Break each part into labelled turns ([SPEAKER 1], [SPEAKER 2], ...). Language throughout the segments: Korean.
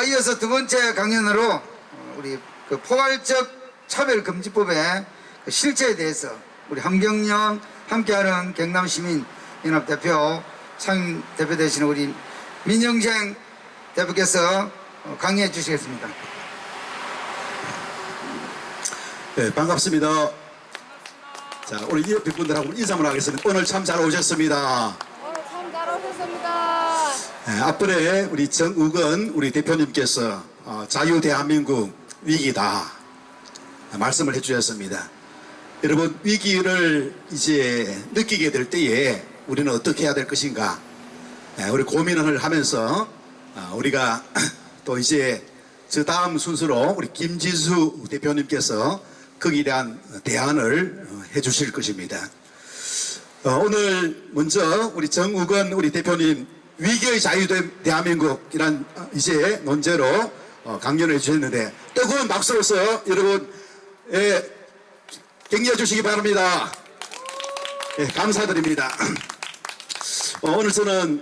[SPEAKER 1] 이어서 두 번째 강연으로 우리 그 포괄적 차별금지법의 그 실체에 대해서 우리 한경영 함께하는 경남시민연합 대표 상임 대표 되시는 우리 민영생 대표께서 강의해 주시겠습니다.
[SPEAKER 2] 네, 반갑습니다. 자, 우리 이웃분들하고 인사를 하겠습니다. 오늘 참 잘 오셨습니다.
[SPEAKER 3] 참 잘 오셨습니다.
[SPEAKER 2] 네, 앞번에 우리 정우건 우리 대표님께서 자유 대한민국 위기다 말씀을 해주셨습니다. 여러분, 위기를 이제 느끼게 될 때에 우리는 어떻게 해야 될 것인가, 우리 고민을 하면서 우리가 또 이제 저 다음 순서로 우리 김진수 대표님께서 거기에 대한 대안을 해 주실 것입니다. 오늘 먼저 우리 정우건 우리 대표님 위기의 자유 대한민국이란 이제 논제로 강연을 해 주셨는데 뜨거운 박수로서 여러분 격려해 주시기 바랍니다. 감사드립니다. 오늘 저는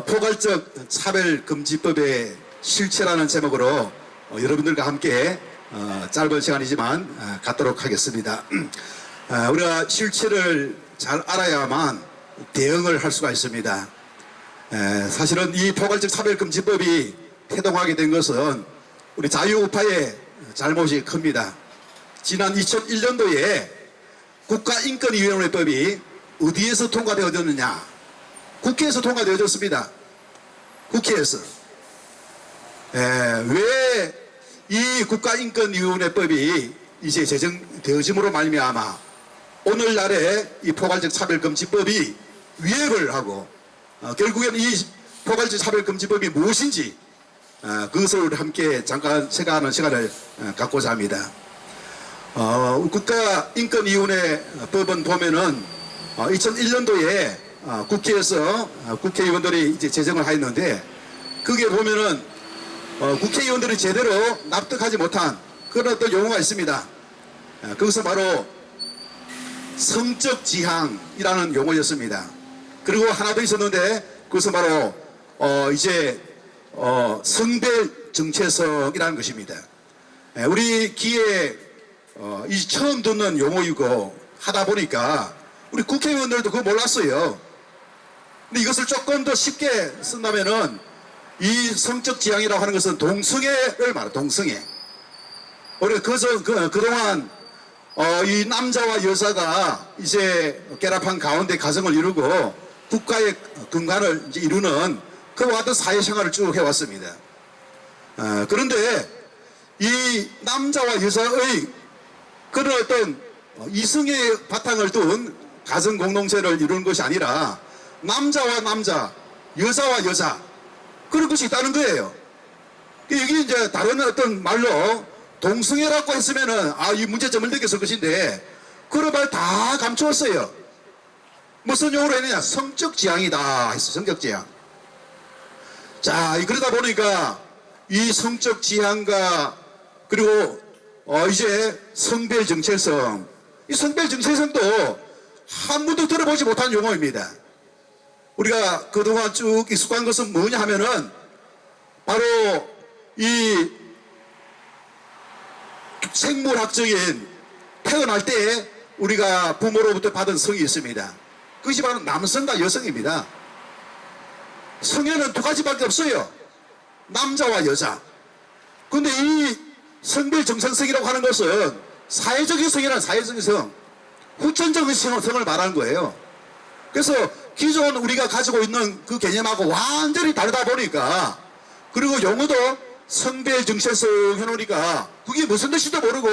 [SPEAKER 2] 포괄적 차별금지법의 실체라는 제목으로 여러분들과 함께 짧은 시간이지만 갖도록 하겠습니다. 우리가 실체를 잘 알아야만 대응을 할 수가 있습니다. 사실은 이 포괄적 차별금지법이 태동하게 된 것은 우리 자유우파의 잘못이 큽니다. 지난 2001년도에 국가인권위원회법이 어디에서 통과되어졌느냐? 국회에서 통과되어졌습니다. 국회에서. 왜 이 국가인권위원회법이 이제 제정되어짐으로 말미암아 오늘날의 이 포괄적 차별금지법이 위협을 하고 결국에는 이 포괄적 차별금지법이 무엇인지 그것을 함께 잠깐 생각하는 시간을 갖고자 합니다. 국가인권위원회법은 보면은 2001년도에 국회에서 국회의원들이 이제 제정을 하였는데 그게 보면은 국회의원들이 제대로 납득하지 못한 그런 어떤 용어가 있습니다. 그것은 바로 성적 지향이라는 용어였습니다. 그리고 하나 더 있었는데 그것은 바로 이제 성별 정체성이라는 것입니다. 우리 귀에 이 처음 듣는 용어이고 하다 보니까 우리 국회의원들도 그거 몰랐어요. 근데 이것을 조금 더 쉽게 쓴다면은 이 성적 지향이라고 하는 것은 동성애를 말해요. 동성애. 우리가 그동안 이 남자와 여자가 이제 결합한 가운데 가정을 이루고 국가의 근간을 이제 이루는 그와 같은 사회생활을 쭉 해왔습니다. 그런데 이 남자와 여자의 그런 어떤 이성의 바탕을 둔 가정 공동체를 이루는 것이 아니라 남자와 남자, 여자와 여자 그런 것이 있다는 거예요. 이게 이제 다른 어떤 말로 동성애라고 했으면은 이 문제점을 느꼈을 것인데 그런 말 다 감추었어요. 무슨 용어로 했느냐? 성적 지향이다 했어. 성적 지향. 자, 그러다 보니까 이 성적 지향과 그리고 이제 성별 정체성, 이 성별 정체성도 한 번도 들어보지 못한 용어입니다. 우리가 그동안 쭉 익숙한 것은 뭐냐 하면은 바로 이 생물학적인 태어날 때 우리가 부모로부터 받은 성이 있습니다. 그것이 바로 남성과 여성입니다. 성에는 두 가지밖에 없어요. 남자와 여자. 근데 이 성별 정체성이라고 하는 것은 사회적인 성이란 사회적인 성, 후천적인 성을 말하는 거예요. 그래서 기존 우리가 가지고 있는 그 개념하고 완전히 다르다 보니까 그리고 용어도 성별 정체성 해놓으니까 그게 무슨 뜻인지도 모르고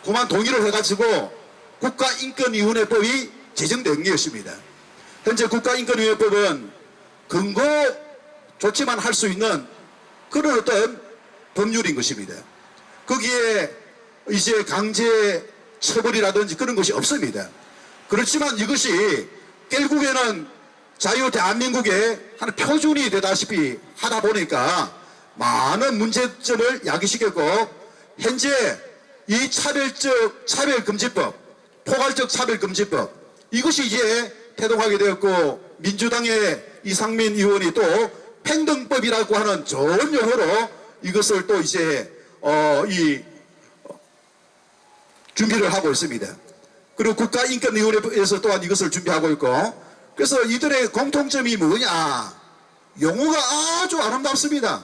[SPEAKER 2] 그만 동의를 해가지고 국가인권위원회법이 제정된 것입니다. 현재 국가인권위원회법은 근거 좋지만 할 수 있는 그런 어떤 법률인 것입니다. 거기에 이제 강제 처벌이라든지 그런 것이 없습니다. 그렇지만 이것이 결국에는 자유 대한민국의 한 표준이 되다시피 하다 보니까 많은 문제점을 야기시켰고 현재 이 차별금지법, 포괄적 차별금지법 이것이 이제 태동하게 되었고 민주당의 이상민 의원이 또 평등법이라고 하는 좋은 용어로 이것을 또 이제 준비를 하고 있습니다. 그리고 국가인권위원회에서 또한 이것을 준비하고 있고, 그래서 이들의 공통점이 뭐냐? 용어가 아주 아름답습니다.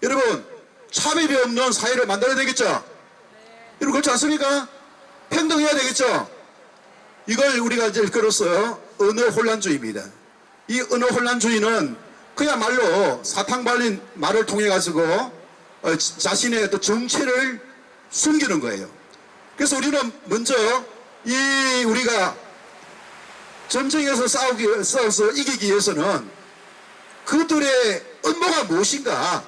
[SPEAKER 2] 여러분, 차별이 없는 사회를 만들어야 되겠죠? 여러분, 그렇지 않습니까? 평등해야 되겠죠? 이걸 우리가 이제 걸어서 언어 혼란주의입니다. 이 언어 혼란주의는 그야말로 사탕 발린 말을 통해 가지고 자신의 어떤 정체를 숨기는 거예요. 그래서 우리는 먼저 우리가 전쟁에서 싸워서 이기기 위해서는 그들의 업무가 무엇인가,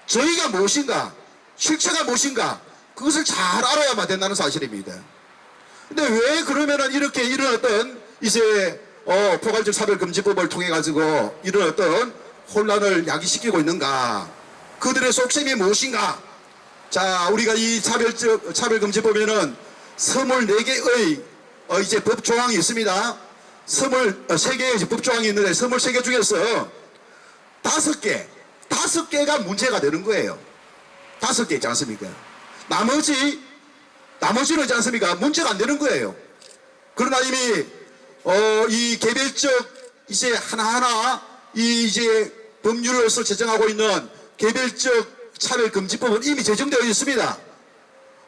[SPEAKER 2] 저희가 무엇인가, 실체가 무엇인가, 그것을 잘 알아야만 된다는 사실입니다. 근데 왜 그러면은 이렇게 이런 어떤 이제 포괄적 차별금지법을 통해 가지고 이런 어떤 혼란을 야기시키고 있는가? 그들의 속셈이 무엇인가? 자, 우리가 이 차별금지법에는 24개의 이제 법조항이 있습니다. 23개의 법조항이 있는데 23개 중에서 5개가 문제가 되는 거예요. 5개 있지 않습니까? 나머지는 있지 않습니까? 문제가 안 되는 거예요. 그러나 이미 이 개별적 이제 하나하나 이제 법률로서 제정하고 있는 개별적 차별금지법은 이미 제정되어 있습니다.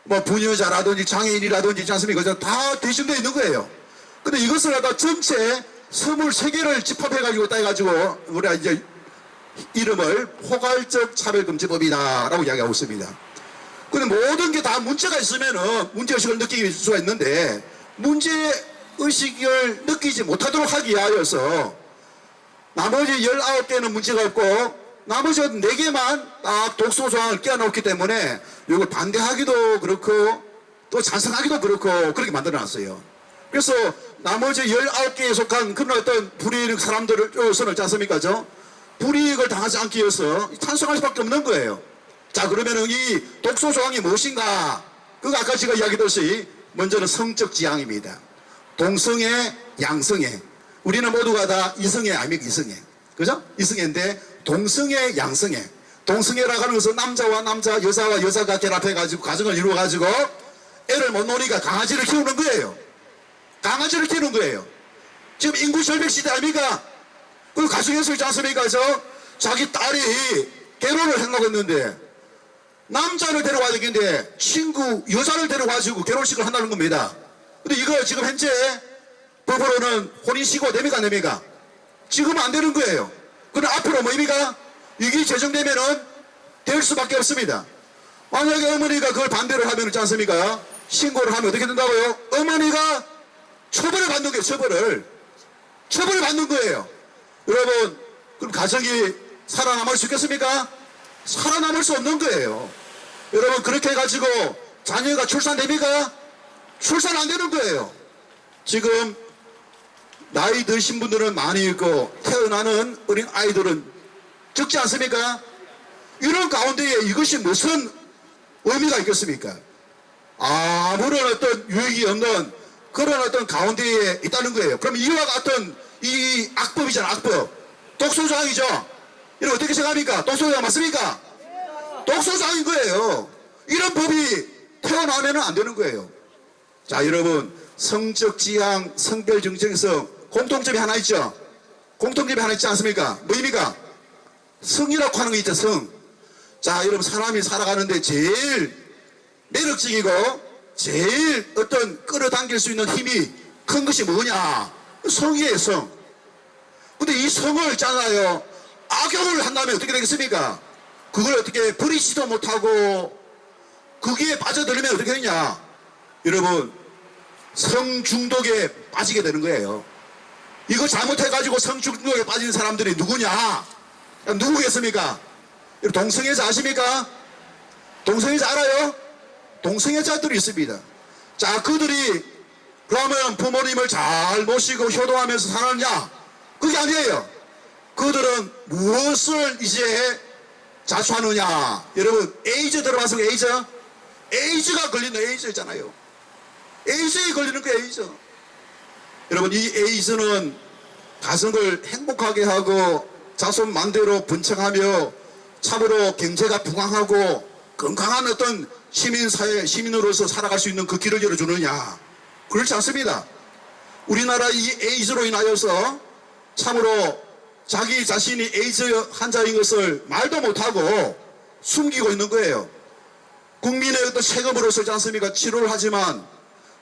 [SPEAKER 2] 뭐 부녀자라든지 장애인이라든지 있지 않습니까? 그죠? 다 대신되어 있는 거예요. 근데 이것을 갖다 전체 23개를 집합해가지고 따해가지고 우리가 이제 이름을 포괄적 차별금지법이다라고 이야기하고 있습니다. 근데 모든 게 다 문제가 있으면은 문제의식을 느낄 수가 있는데, 문제의식을 느끼지 못하도록 하기 위하여서 나머지 19개는 문제가 없고 나머지 4개만 딱 독소조항을 끼워넣었기 때문에 이걸 반대하기도 그렇고 또 찬성하기도 그렇고 그렇게 만들어놨어요. 그래서 나머지 19개에 속한 그런 어떤 불이익 사람들을 있지 않습니까? 불이익을 당하지 않기 위해서 찬성할 수밖에 없는 거예요. 자, 그러면은 이 독소조항이 무엇인가? 그거 아까 제가 이야기했듯이 먼저는 성적 지향입니다. 동성애, 양성애. 우리는 모두가 다 이성애 아닙니까? 이성애. 그죠? 이성애인데 동성애, 양성애. 동성애라고 하는 것은 남자와 남자, 여자와 여자가 결합해가지고 가정을 이루어가지고 애를 못 놓으니까 강아지를 키우는 거예요. 강아지를 키우는 거예요. 지금 인구 절벽 시대 아닙니까? 그 가정에서 있지 않습니까? 자기 딸이 결혼을 하려고 했는데 남자를 데려와야 되겠는데 친구 여자를 데려와가지고 결혼식을 한다는 겁니다. 근데 이거 지금 현재 법으로는 혼인신고가 됩니까 안 됩니까? 지금 안 되는 거예요. 그럼 앞으로 뭐입니까? 이게 제정되면은 될 수밖에 없습니다. 만약에 어머니가 그걸 반대를 하면 있지 않습니까? 신고를 하면 어떻게 된다고요? 어머니가 처벌을 받는 거예요. 처벌을 받는 거예요. 여러분, 그럼 가정이 살아남을 수 있겠습니까? 살아남을 수 없는 거예요. 여러분, 그렇게 해가지고 자녀가 출산됩니까? 출산 안 되는 거예요. 지금 나이 드신 분들은 많이 있고 태어나는 어린 아이들은 적지 않습니까? 이런 가운데에 이것이 무슨 의미가 있겠습니까? 아무런 어떤 유익이 없는 그런 어떤 가운데에 있다는 거예요. 그럼 이와 같은 이 악법이잖아, 악법. 독소조항이죠. 이거 어떻게 생각합니까? 독소조항 맞습니까? 독소조항인 거예요. 이런 법이 태어나면 안 되는 거예요. 자, 여러분, 성적 지향, 성별 정체성 공통점이 하나 있죠. 공통점이 하나 있지 않습니까? 뭐입니까? 성이라고 하는 거 있죠, 성. 자, 여러분, 사람이 살아가는데 제일 매력적이고 제일 어떤 끌어당길 수 있는 힘이 큰 것이 뭐냐? 성이에요, 성. 근데 이 성을 있잖아요. 악용을 한다면 어떻게 되겠습니까? 그걸 어떻게 버리지도 못하고 거기에 빠져들면 어떻게 되냐? 여러분, 성 중독에 빠지게 되는 거예요. 이거 잘못해가지고 성 중독에 빠진 사람들이 누구냐? 누구겠습니까? 동성애자 아십니까? 동성애자 알아요? 동성애자들이 있습니다. 자, 그들이 그러면 부모님을 잘 모시고 효도하면서 살았냐? 그게 아니에요. 그들은 무엇을 이제 자초하느냐? 여러분, 에이즈 들어봤어요? 에이즈? 에이즈가 걸리는 에이즈 있잖아요. 에이즈에 걸리는 게 에이즈. 여러분, 이 에이즈는 가정을 행복하게 하고 자손 만대로 번창하며 참으로 경제가 부강하고 건강한 어떤 시민사회, 시민으로서 살아갈 수 있는 그 길을 열어주느냐? 그렇지 않습니다. 우리나라 이 에이즈로 인하여서 참으로 자기 자신이 에이즈 환자인 것을 말도 못하고 숨기고 있는 거예요. 국민의 어떤 세금으로 쓰지 않습니까? 치료를 하지만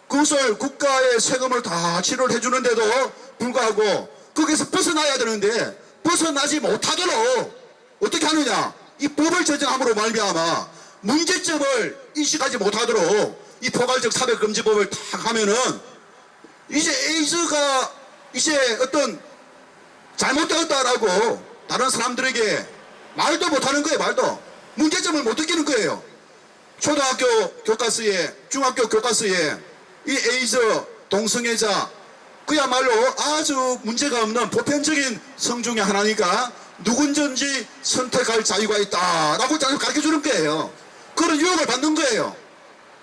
[SPEAKER 2] 그것을 국가의 세금을 다 치료를 해주는데도 불구하고 거기서 벗어나야 되는데 벗어나지 못하도록 어떻게 하느냐? 이 법을 제정함으로 말미암아 문제점을 인식하지 못하도록 이 포괄적 차별금지법을 탁 하면은 이제 에이즈가 이제 어떤 잘못되었다라고 다른 사람들에게 말도 못하는 거예요. 말도 문제점을 못 느끼는 거예요. 초등학교 교과서에, 중학교 교과서에 이 에이즈 동성애자 그야말로 아주 문제가 없는 보편적인 성 중에 하나니까 누군지 선택할 자유가 있다라고 가르쳐 주는 거예요. 그런 유혹을 받는 거예요.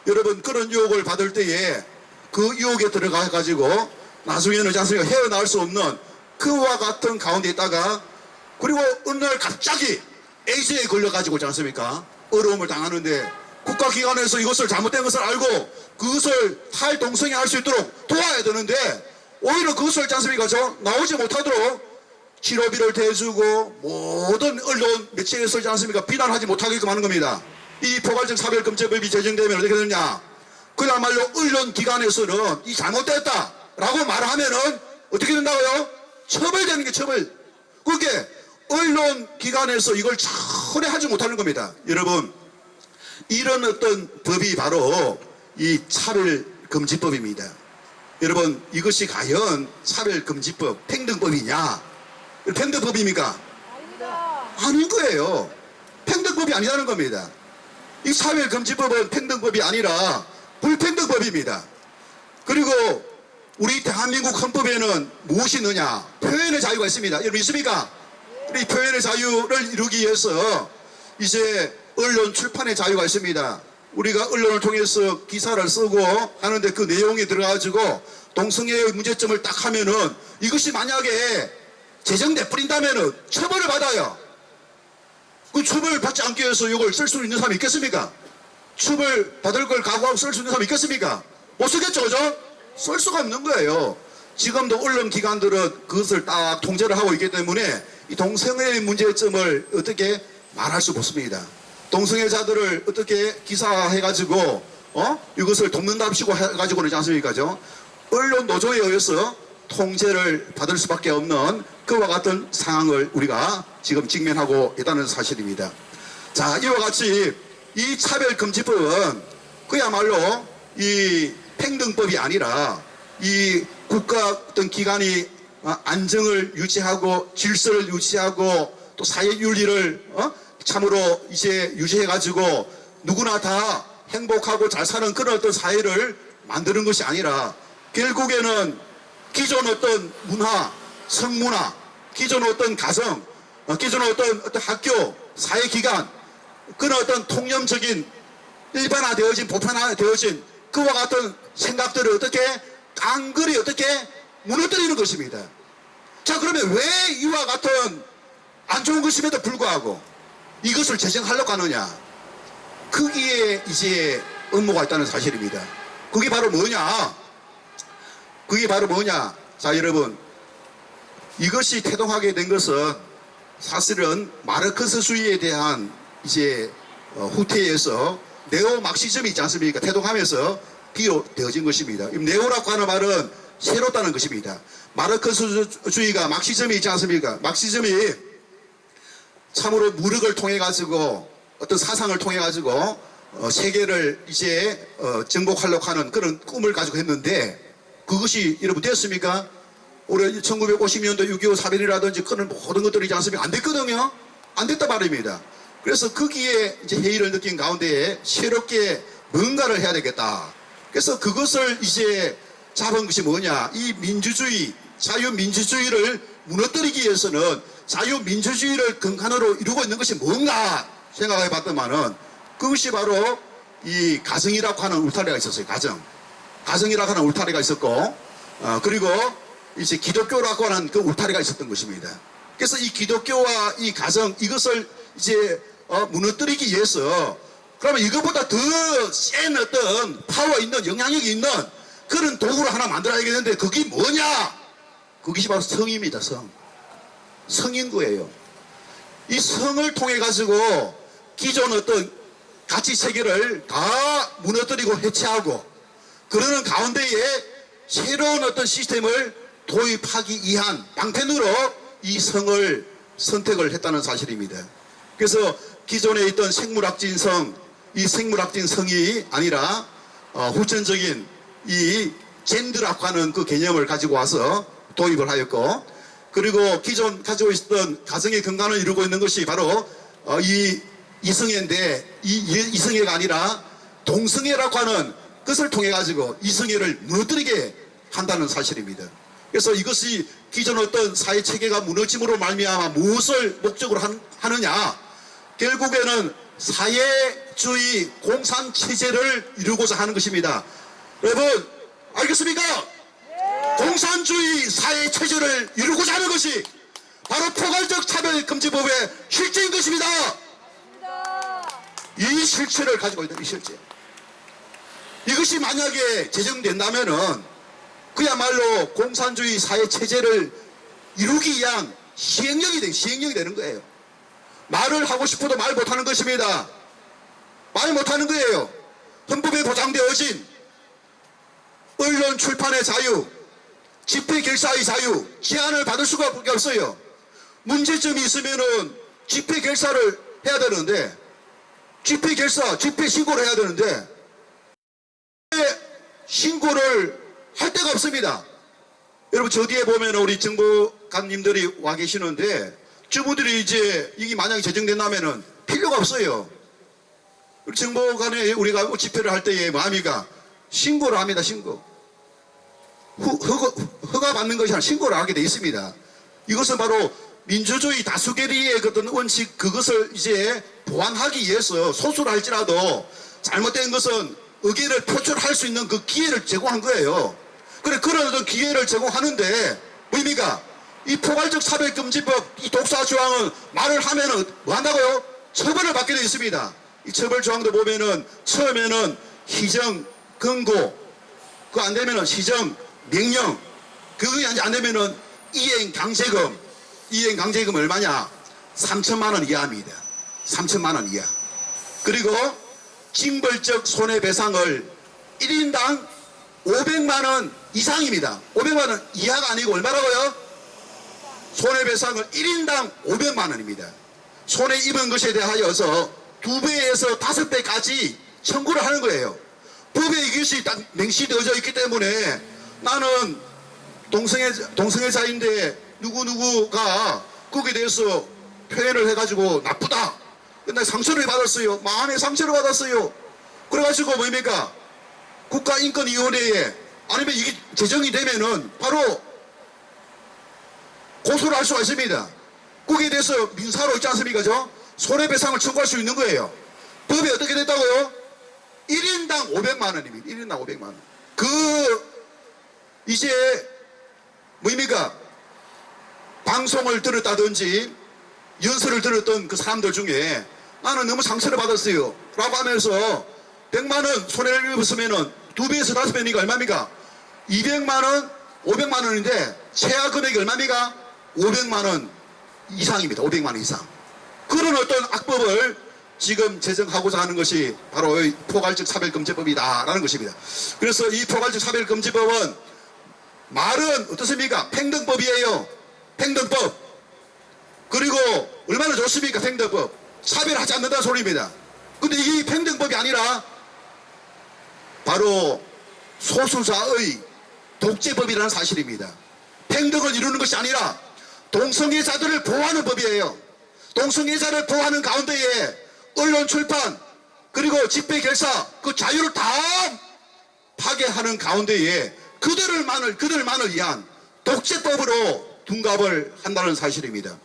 [SPEAKER 2] 여러분, 그런 유혹을 받을 때에 그 유혹에 들어가 가지고 나중에는 자신이 헤어나올 수 없는 그와 같은 가운데 있다가 그리고 어느 날 갑자기 에이즈에 걸려가지고 있지 않습니까? 어려움을 당하는데 국가기관에서 이것을 잘못된 것을 알고 그것을 탈동성애 할 수 있도록 도와야 되는데 오히려 그것을 있지 않습니까? 나오지 못하도록 치료비를 대주고 모든 언론 매체에서 있지 않습니까? 비난하지 못하게끔 하는 겁니다. 이 포괄적 차별금지법이 제정되면 어떻게 되느냐? 그야말로 언론기관에서는 이 잘못됐다라고 말하면은 어떻게 된다고요? 처벌되는 게 처벌. 그게 언론기관에서 이걸 처리하지 못하는 겁니다. 여러분, 이런 어떤 법이 바로 이 차별금지법입니다. 여러분, 이것이 과연 차별금지법, 평등법이냐? 평등법입니까?
[SPEAKER 3] 아닙니다.
[SPEAKER 2] 아닌 거예요. 평등법이 아니라는 겁니다. 이 차별금지법은 평등법이 아니라 불평등법입니다. 그리고 우리 대한민국 헌법에는 무엇이 있느냐? 표현의 자유가 있습니다. 여러분 있습니까? 우리 표현의 자유를 이루기 위해서 이제 언론 출판의 자유가 있습니다. 우리가 언론을 통해서 기사를 쓰고 하는데 그 내용이 들어가지고 동성애의 문제점을 딱 하면은 이것이 만약에 제정돼 버린다면은 처벌을 받아요. 그 처벌 받지 않기 위해서 이걸 쓸 수 있는 사람이 있겠습니까? 처벌 받을 걸 각오하고 쓸 수 있는 사람이 있겠습니까? 못 쓰겠죠, 그죠? 쓸 수가 없는 거예요. 지금도 언론 기관들은 그것을 딱 통제를 하고 있기 때문에 이 동성애의 문제점을 어떻게 말할 수가 없습니다. 동성애자들을 어떻게 기사해가지고 이것을 돕는답시고 해가지고는 있지 않습니까? 언론 노조에 의해서 통제를 받을 수밖에 없는 그와 같은 상황을 우리가 지금 직면하고 있다는 사실입니다. 자, 이와 같이 이 차별금지법은 그야말로 이 평등법이 아니라 이 국가 어떤 기관이 안정을 유지하고 질서를 유지하고 또 사회윤리를 참으로 이제 유지해가지고 누구나 다 행복하고 잘 사는 그런 어떤 사회를 만드는 것이 아니라 결국에는 기존 어떤 문화, 성문화, 기존 어떤 가정, 기존 어떤 학교, 사회기관, 그런 어떤 통념적인 일반화되어진, 보편화되어진 그와 같은 생각들을 어떻게 깡그리 어떻게 무너뜨리는 것입니다. 자, 그러면 왜 이와 같은 안 좋은 것임에도 불구하고 이것을 제정하려고 하느냐? 거기에 이제 업무가 있다는 사실입니다. 그게 바로 뭐냐? 그게 바로 뭐냐? 자, 여러분, 이것이 태동하게 된 것은 사실은 마르크스주의에 대한 이제 후퇴에서 네오 막시즘이 있지 않습니까? 태동하면서 비롯되어진 것입니다. 이 네오라고 하는 말은 새롭다는 것입니다. 마르크스주의가 막시즘이 있지 않습니까? 막시즘이 참으로 무력을 통해 가지고 어떤 사상을 통해 가지고 세계를 이제 정복하려고 하는 그런 꿈을 가지고 했는데 그것이 여러분 됐습니까? 올해 1950년도 6.25 사변이라든지 그런 모든 것들이 있지 않습니까? 안 됐거든요. 안 됐단 말입니다. 그래서 거기에 이제 회의를 느낀 가운데에 새롭게 뭔가를 해야 되겠다. 그래서 그것을 이제 잡은 것이 뭐냐? 이 민주주의, 자유민주주의를 무너뜨리기 위해서는 자유민주주의를 근간으로 이루고 있는 것이 뭔가 생각해 봤더만은 그것이 바로 이 가정이라고 하는 울타리가 있었어요. 가정이라고 하는 울타리가 있었고, 그리고 이제 기독교라고 하는 그 울타리가 있었던 것입니다. 그래서 이 기독교와 이 가정 이것을 이제 무너뜨리기 위해서 그러면 이것보다 더 센 어떤 파워 있는 영향력이 있는 그런 도구를 하나 만들어야겠는데 그게 뭐냐? 그것이 바로 성입니다. 성인 거예요. 이 성을 통해 가지고 기존 어떤 가치 체계를 다 무너뜨리고 해체하고 그러는 가운데에 새로운 어떤 시스템을 도입하기 위한 방편으로 이 성을 선택을 했다는 사실입니다. 그래서 기존에 있던 생물학적인 성, 이 생물학적인 성이 아니라 후천적인 이 젠더학과는 그 개념을 가지고 와서 도입을 하였고, 그리고 기존 가지고 있었던 가정의 근간을 이루고 있는 것이 바로 이 이성애인데 이 이성애가 아니라 동성애라고 하는 것을 통해 가지고 이성애를 무너뜨리게 한다는 사실입니다. 그래서 이것이 기존 어떤 사회 체계가 무너짐으로 말미암아 무엇을 목적으로 하느냐? 결국에는 사회주의 공산 체제를 이루고자 하는 것입니다. 여러분 알겠습니까? 공산주의 사회 체제를 이루고자 하는 것이 바로 포괄적 차별금지법의 실제인 것입니다. 이 실체를 가지고 있는 이 실체. 이것이 만약에 제정된다면은 그야말로 공산주의 사회 체제를 이루기 위한 시행령이 되는 거예요. 말을 하고 싶어도 말 못하는 것입니다. 말 못하는 거예요. 헌법에 보장되어진 언론 출판의 자유, 집회 결사의 자유, 제한을 받을 수가 없어요. 문제점이 있으면은 집회 결사를 해야 되는데, 집회 결사, 집회 신고를 해야 되는데, 신고를 할 데가 없습니다. 여러분, 저 뒤에 보면 우리 정보관님들이 와 계시는데, 저분들이 이제 이게 만약에 제정된다면은 필요가 없어요. 우리 정보관에 우리가 집회를 할 때에 마음이가 신고를 합니다, 신고. 허가 받는 것이 아니라 신고를 하게 돼 있습니다. 이것은 바로 민주주의 다수결의의 어떤 원칙, 그것을 이제 보완하기 위해서 소수를 할지라도 잘못된 것은 의견을 표출할 수 있는 그 기회를 제공한 거예요. 그래, 그런 어떤 기회를 제공하는데, 뭡니까? 이 포괄적 차별금지법, 이 독사조항은 말을 하면은 뭐 한다고요? 처벌을 받게 되어 있습니다. 이 처벌조항도 보면은 처음에는 희정, 금고, 그거 안 되면은 시정, 명령, 그거 안 되면은 이행 강제금. 이행 강제금 얼마냐? 3천만 원 이하입니다. 3천만 원 이하. 그리고 징벌적 손해배상을 1인당 500만 원 이상입니다. 500만 원 이하가 아니고 얼마라고요? 손해배상을 1인당 500만 원입니다. 손해 입은 것에 대하여서 2배에서 5배까지 청구를 하는 거예요. 법에 이것이 딱 명시되어져 있기 때문에 나는 동성애자인데 누구누구가 거기에 대해서 표현을 해가지고 나쁘다. 근데 상처를 받았어요. 마음의 상처를 받았어요. 그래가지고 뭡니까? 국가인권위원회에 아니면 이게 제정이 되면은 바로 고소를 할 수가 있습니다. 거기에 대해서 민사로 있지 않습니까? 손해배상을 청구할 수 있는 거예요. 법이 어떻게 됐다고요? 1인당 500만 원입니다. 1인당 500만 원. 이제 뭡니까? 방송을 들었다든지 연설을 들었던 그 사람들 중에 나는 너무 상처를 받았어요 라고 하면서 100만 원 손해를 입었으면은 2배에서 5배니까 얼마입니까? 200만 원, 500만 원인데 최하 금액이 얼마입니까? 500만 원 이상입니다. 500만 원 이상. 그런 어떤 악법을 지금 제정하고자 하는 것이 바로 포괄적 차별금지법이다라는 것입니다. 그래서 이 포괄적 차별금지법은 말은 어떻습니까? 평등법이에요. 평등법. 그리고 얼마나 좋습니까? 평등법. 차별하지 않는다는 소리입니다. 근데 이 평등법이 아니라 바로 소수자의 독재법이라는 사실입니다. 평등을 이루는 것이 아니라 동성애자들을 보호하는 법이에요. 동성애자를 보호하는 가운데에 언론 출판 그리고 집회 결사 그 자유를 다 파괴하는 가운데에 그들만을 위한 독재법으로 둔갑을 한다는 사실입니다.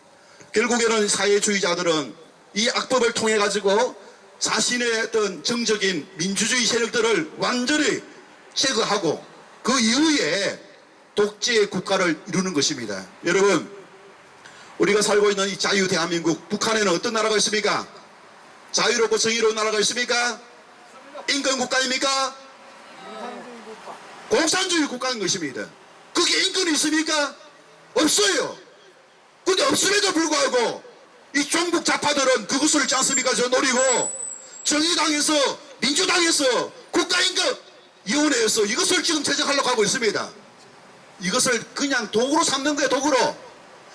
[SPEAKER 2] 결국에는 사회주의자들은 이 악법을 통해 가지고 자신의 어떤 정적인 민주주의 세력들을 완전히 제거하고 그 이후에 독재 국가를 이루는 것입니다. 여러분, 우리가 살고 있는 이 자유 대한민국, 북한에는 어떤 나라가 있습니까? 자유롭고 정의로운 나라가 있습니까? 인권 국가입니까? 공산주의 국가인 것입니다. 그게 인권이 있습니까? 없어요. 근데 없음에도 불구하고 이 종북 좌파들은 그것을 있지 않습니까? 저 노리고 정의당에서 민주당에서 국가인권위원회에서 이것을 지금 제정하려고 하고 있습니다. 이것을 그냥 도구로 삼는 거예요. 도구로.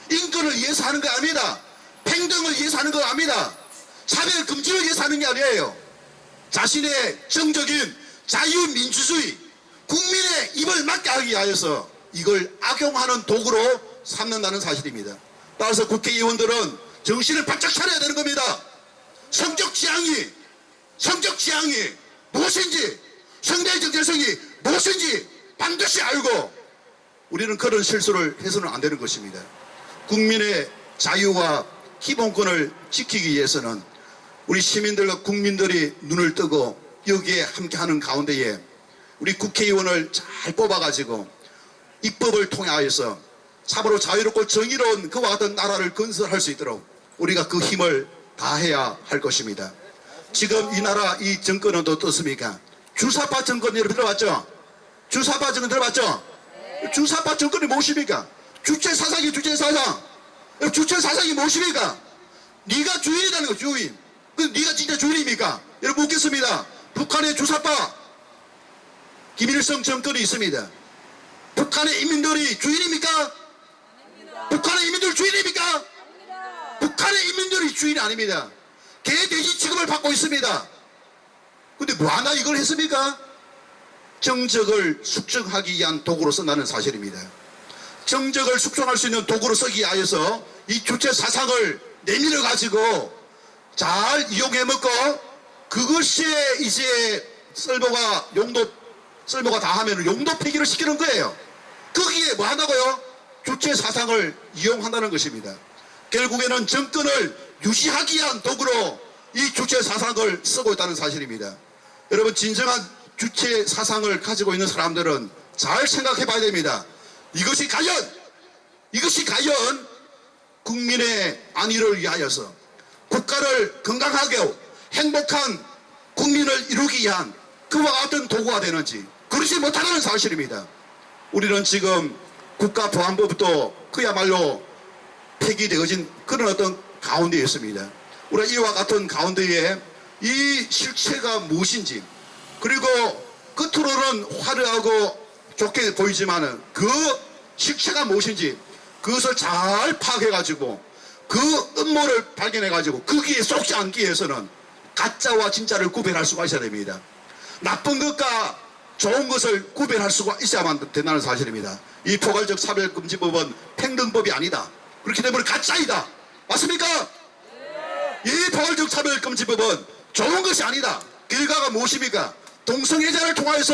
[SPEAKER 2] 인권을 위해서 하는 거 아닙니다. 평등을 위해서 하는 거 아닙니다. 차별 금지를 위해서 하는 게 아니에요. 자신의 정적인 자유민주주의, 국민의 입을 막게 하기 위하여서 이걸 악용하는 도구로 삼는다는 사실입니다. 따라서 국회의원들은 정신을 바짝 차려야 되는 겁니다. 성적 지향이 무엇인지, 성별 정체성이 무엇인지 반드시 알고 우리는 그런 실수를 해서는 안 되는 것입니다. 국민의 자유와 기본권을 지키기 위해서는 우리 시민들과 국민들이 눈을 뜨고 여기에 함께하는 가운데에 우리 국회의원을 잘 뽑아가지고 입법을 통하여서 참으로 자유롭고 정의로운 그와 같은 나라를 건설할 수 있도록 우리가 그 힘을 다해야 할 것입니다. 지금 이 나라 이 정권은 어떻습니까? 주사파 정권 여러분 들어봤죠? 주사파 정권 들어봤죠? 주사파 정권이 무엇입니까? 주체사상이 주체사상. 주체사상이 무엇입니까? 네가 주인이라는 거 주인. 네가 진짜 주인입니까? 여러분 묻겠습니다. 북한의 주사파 김일성 정권이 있습니다. 북한의 인민들이 주인입니까? 북한의 인민들 주인입니까? 북한의 인민들이 주인이 아닙니다. 개돼지 취급을 받고 있습니다. 근데 뭐하나 이걸 했습니까? 정적을 숙성하기 위한 도구로 쓴다는 사실입니다. 정적을 숙성할 수 있는 도구로 쓰기 위하여서 이 주체 사상을 내밀어 가지고 잘 이용해 먹고 그것이 이제 쓸모가 다 하면 용도 폐기를 시키는 거예요. 거기에 뭐 한다고요? 주체 사상을 이용한다는 것입니다. 결국에는 정권을 유지하기 위한 도구로 이 주체 사상을 쓰고 있다는 사실입니다. 여러분 진정한 주체 사상을 가지고 있는 사람들은 잘 생각해 봐야 됩니다. 이것이 과연 국민의 안위를 위하여서 국가를 건강하게 행복한 국민을 이루기 위한 그와 같은 도구가 되는지 그렇지 못하다는 사실입니다. 우리는 지금 국가보안법도 그야말로 폐기되어진 그런 어떤 가운데에 있습니다. 우리가 이와 같은 가운데에 이 실체가 무엇인지 그리고 겉으로는 화려하고 좋게 보이지만은 그 실체가 무엇인지 그것을 잘 파악해가지고 그 음모를 발견해가지고 거기에 속지 않기 위해서는 가짜와 진짜를 구별할 수가 있어야 됩니다. 나쁜 것과 좋은 것을 구별할 수가 있어야만 된다는 사실입니다. 이 포괄적 차별금지법은 평등법이 아니다. 그렇기 때문에 가짜이다. 맞습니까? 이 포괄적 차별금지법은 좋은 것이 아니다. 결과가 무엇입니까? 동성애자를 통하여서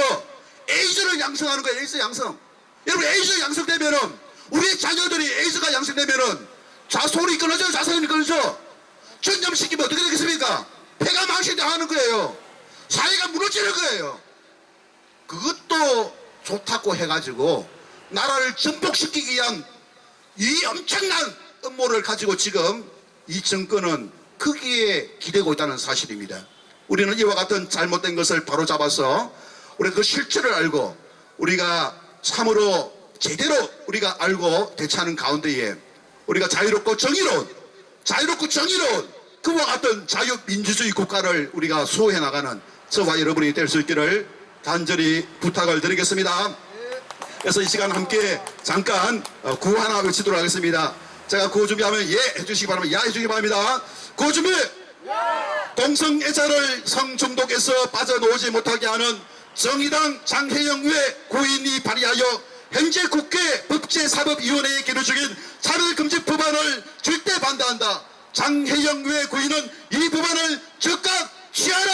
[SPEAKER 2] 에이즈를 양성하는 거예요. 에이즈 양성. 여러분 에이즈 양성되면은 우리 자녀들이 에이즈가 양성되면은 자손이 끊어져요. 자손이 끊어져. 전염시키면 어떻게 되겠습니까? 폐가 망신당하는 거예요. 사회가 무너지는 거예요. 그것도 좋다고 해가지고 나라를 전복시키기 위한 이 엄청난 음모를 가지고 지금 이 정권은 크기에 기대고 있다는 사실입니다. 우리는 이와 같은 잘못된 것을 바로잡아서 우리가 그 실체를 알고 우리가 참으로 제대로 우리가 알고 대처하는 가운데에 우리가 자유롭고 정의로운 그와 같은 자유민주주의 국가를 우리가 수호해 나가는 저와 여러분이 될 수 있기를 간절히 부탁을 드리겠습니다. 그래서 이 시간 함께 잠깐 구호 하나 외치도록 하겠습니다. 제가 구호 준비하면 예 해주시기 바랍니다. 야 해주시기 바랍니다. 구호 준비! 동성애자를 성중독에서 빠져나오지 못하게 하는 정의당 장혜영회 고인이 발의하여 현재 국회 법제사법위원회에 계류 중인 차별금지 법안을 절대 반대한다. 장혜영회 고인은 이 법안을 즉각 취하라!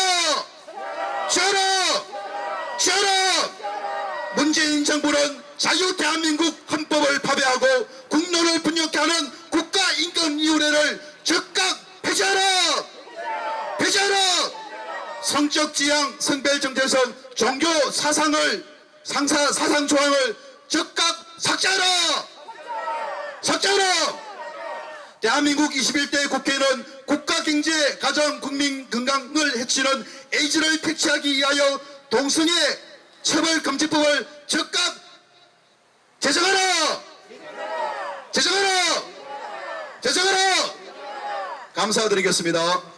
[SPEAKER 2] 문재인 정부는 자유대한민국 헌법을 파괴하고 국론을 분열케 하는 국가인권위원회를 즉각 폐지하라! 성적 지향, 성별 정체성, 종교 사상 조항을 즉각 삭제하라! 대한민국 21대 국회는 국가 경제, 가정, 국민 건강을 해치는 에이즈를 퇴치하기 위하여 동성애 처벌금지법을 즉각 제정하라! 제정하라! 제정하라! 감사드리겠습니다.